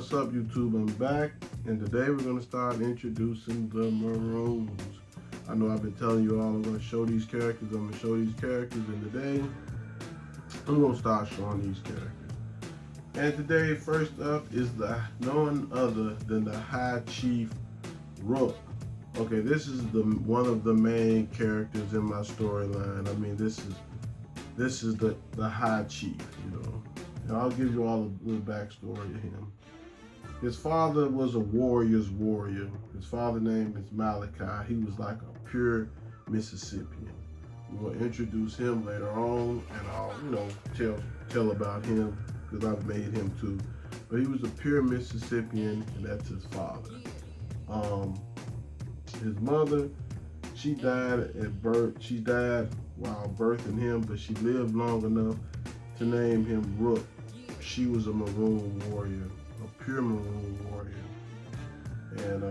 What's up, YouTube? I'm back, and today we're going to start introducing the Maroons. I know I've been telling you all I'm going to show these characters, and today I'm going to start showing these characters. And today, first up is none other than the High Chief Rook. Okay, this is one of the main characters in my storyline. I mean, this is the High Chief, you know. And I'll give you all a little backstory of him. His father was a warrior's warrior. His father's name is Malachi. He was like a pure Mississippian. We'll introduce him later on, and I'll, tell about him because I've made him too. But he was a pure Mississippian, and that's his father. His mother, she died at birth. She died while birthing him, but she lived long enough to name him Rook. She was a Maroon warrior, a pure Maroon warrior. And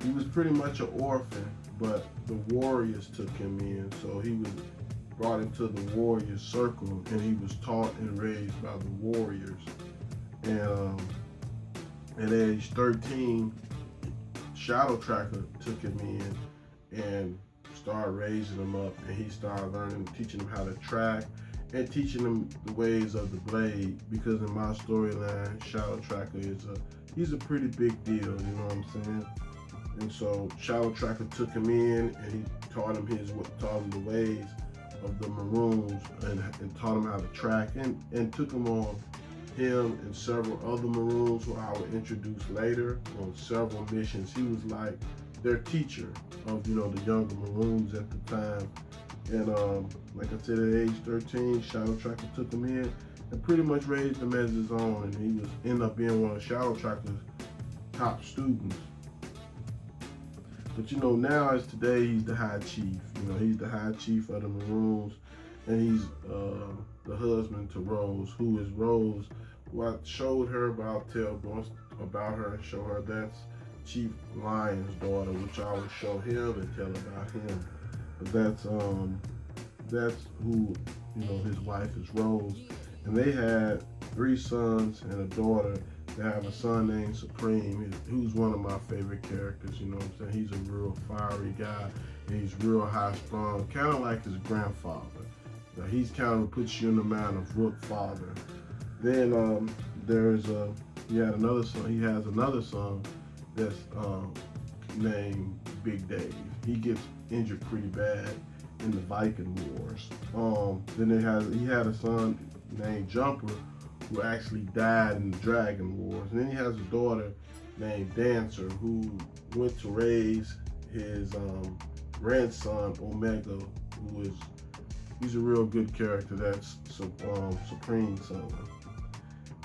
he was pretty much an orphan, but the warriors took him in. So he was brought into the warrior circle, and he was taught and raised by the warriors. And at age 13, Shadow Tracker took him in and started raising him up, and he started teaching him how to track and teaching him the ways of the blade, because in my storyline, Shadow Tracker he's a pretty big deal, you know what I'm saying? And so Shadow Tracker took him in, and he taught him the ways of the Maroons, and taught him how to track, and took him on, him and several other Maroons who I will introduce later, on several missions. He was like their teacher of, the younger Maroons at the time. And like I said, at age 13, Shadow Tracker took him in and pretty much raised him as his own, and he ended up being one of Shadow Tracker's top students. But now as today, he's the High Chief. He's the High Chief of the Maroons, and he's the husband to Rose, who is Rose, who I showed her, but I'll tell more about her and show her. That's Chief Lion's daughter, which I will show him and tell about him. But that's who, his wife is Rose. And they had 3 sons and a daughter. They have a son named Supreme, who's one of my favorite characters, you know what I'm saying? He's a real fiery guy, and he's real high-strung, kind of like his grandfather. He's kind of puts you in the mind of Rook father. Then he has another son that's named Big Dave. He gets injured pretty bad in the Viking Wars. Then he had a son named Jumper, who actually died in the Dragon Wars. And then he has a daughter named Dancer, who went to raise his grandson Omega, he's a real good character. That's Supreme's son.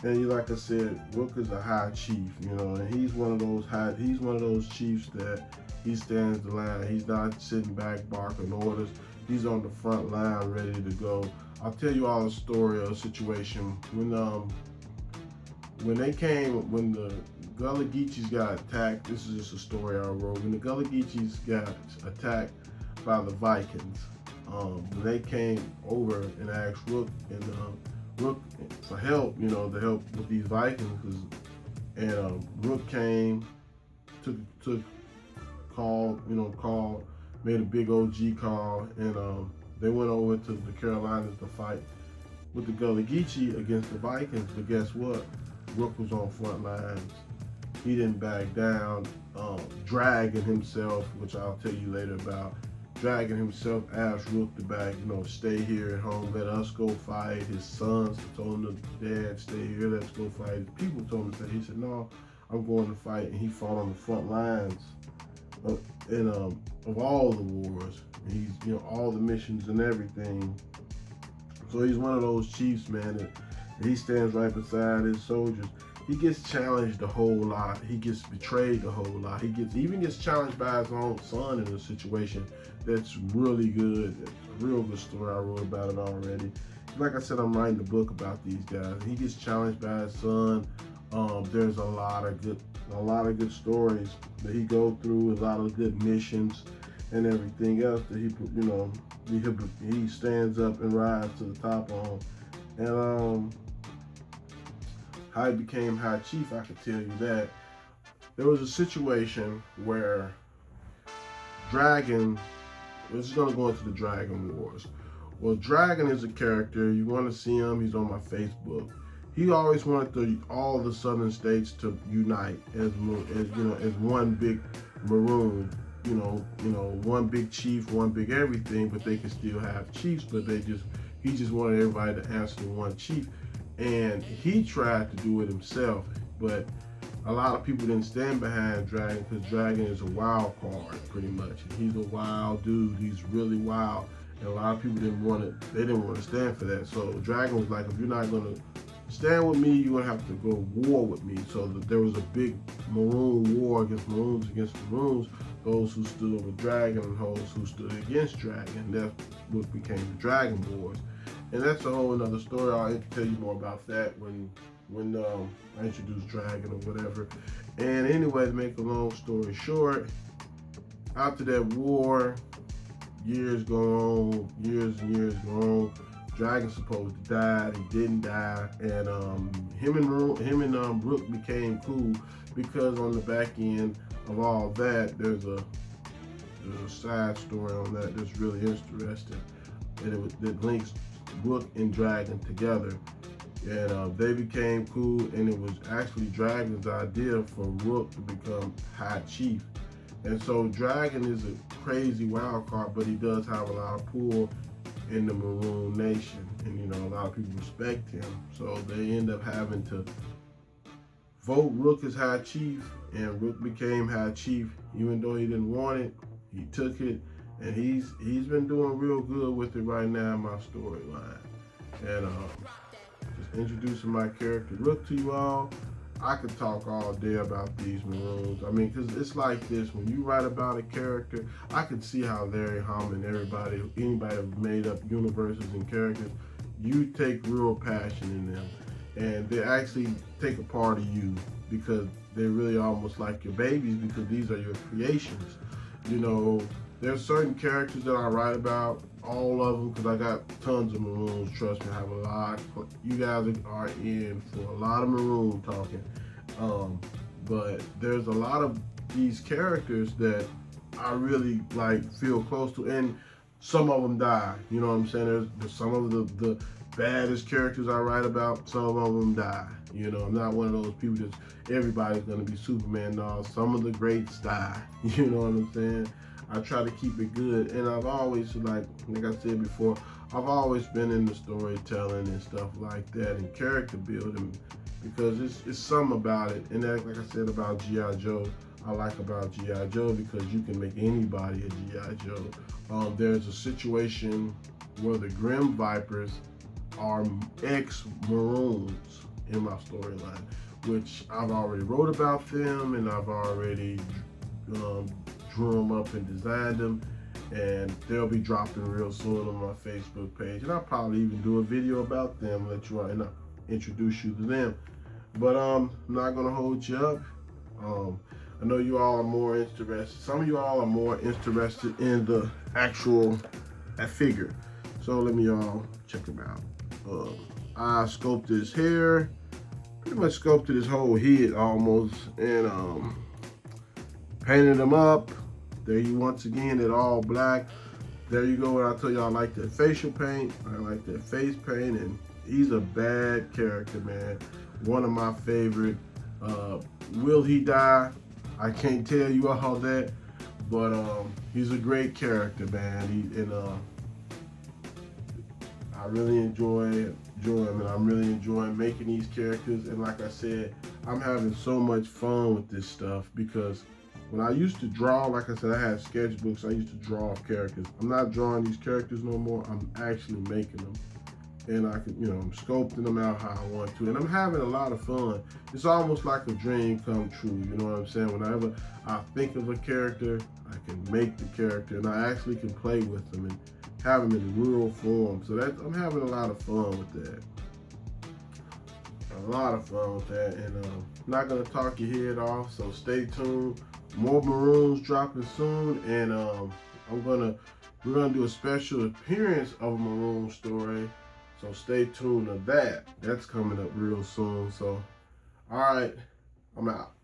And like I said, Rook is a High Chief, and he's one of those chiefs that he stands the line. He's not sitting back barking orders. He's on the front line, ready to go. I'll tell you all a story of a situation when the Gullah Geechees got attacked. This is just a story I wrote. When the Gullah Geechees got attacked by the Vikings, when they came over and asked Rook for help, to help with these Vikings, and Rook came, made a big OG call, and they went over to the Carolinas to fight with the Gullah Geechee against the Vikings. But guess what? Rook was on front lines. He didn't back down, dragging himself, which I'll tell you later about. Dragging himself, asked Rook to back, stay here at home, let us go fight. His sons told him, Dad, stay here, let's go fight. His people told him to stay. He said, no, I'm going to fight. And he fought on the front lines of all the wars. And he's, all the missions and everything. So he's one of those chiefs, man, and he stands right beside his soldiers. He gets challenged a whole lot. He gets betrayed a whole lot. He even gets challenged by his own son in a situation that's really good. It's a real good story. I wrote about it already. Like I said, I'm writing a book about these guys. He gets challenged by his son. There's a lot of good stories that he goes through, a lot of good missions and everything else that he stands up and rides to the top on. And How he became High Chief, I can tell you that. There was a situation where Dragon, we're just going to go into the Dragon Wars. Well, Dragon is a character. You want to see him, he's on my Facebook. He always wanted all the southern states to unite as one big Maroon, one big chief, one big everything, but they could still have chiefs, but he just wanted everybody to answer to one chief. And he tried to do it himself, but a lot of people didn't stand behind Dragon because Dragon is a wild card, pretty much. And he's a wild dude. He's really wild, and a lot of people didn't want to stand for that. So Dragon was like, if you're not gonna stand with me, you're gonna have to go to war with me. So there was a big Maroon war against Maroons. Those who stood with Dragon and those who stood against Dragon. That's what became the Dragon Wars. And that's a whole another story. I'll tell you more about that when I introduce Dragon or whatever. And anyway, to make a long story short, after that war, years and years go on. Dragon's supposed to die. He didn't die, and him and Rook became cool because on the back end of all that, there's a side story on that that's really interesting, and it links Rook and Dragon together, and they became cool. And it was actually Dragon's idea for Rook to become High Chief, and so Dragon is a crazy wild card, but he does have a lot of pull in the Maroon Nation, and a lot of people respect him. So they end up having to vote Rook as High Chief, and Rook became High Chief, even though he didn't want it. He took it, and he's been doing real good with it right now in my storyline. And just introducing my character Rook to you all. I could talk all day about these Maroons. I mean, because it's like this, when you write about a character, I can see how Larry Hama and anybody who made up universes and characters, you take real passion in them. And they actually take a part of you because they're really almost like your babies, because these are your creations. There's certain characters that I write about, all of them, because I got tons of Maroons. Trust me, I have a lot. You guys are in for a lot of Maroon talking. But there's a lot of these characters that I really feel close to, and some of them die. You know what I'm saying? There's some of the baddest characters I write about, some of them die. I'm not one of those people that everybody's gonna be Superman. No, some of the greats die. You know what I'm saying? I try to keep it good, and I've always, like I said before, I've always been into storytelling and stuff like that, and character building, because it's something about it. And that, like I said about G.I. Joe, I like about G.I. Joe because you can make anybody a G.I. Joe. There's a situation where the Grim Vipers are ex-Maroons in my storyline, which I've already wrote about them, and I've already drew them up and designed them, and they'll be dropping real soon on my Facebook page, and I'll probably even do a video about them, let you and introduce you to them. But I'm not gonna hold you up. I know you all are more interested. Some of you all are more interested in the actual figure. So let me check him out. I sculpted his hair, pretty much sculpted his whole head almost, and painted him up. There you once again, it all black. There you go. And I tell you, I like that facial paint. I like that face paint, and he's a bad character, man. One of my favorite. Will he die? I can't tell you all that, but he's a great character, man. I really enjoy him, and I'm really enjoying making these characters. And like I said, I'm having so much fun with this stuff, because when I used to draw, like I said, I had sketchbooks. I used to draw characters. I'm not drawing these characters no more. I'm actually making them. And I can, I'm sculpting them out how I want to. And I'm having a lot of fun. It's almost like a dream come true. You know what I'm saying? Whenever I think of a character, I can make the character, and I actually can play with them and have them in real form. So I'm having a lot of fun with that. A lot of fun with that. And I'm not going to talk your head off, so stay tuned. More Maroons dropping soon. And we're gonna do a special appearance of a Maroon story. So stay tuned to that. That's coming up real soon. So All right, I'm out.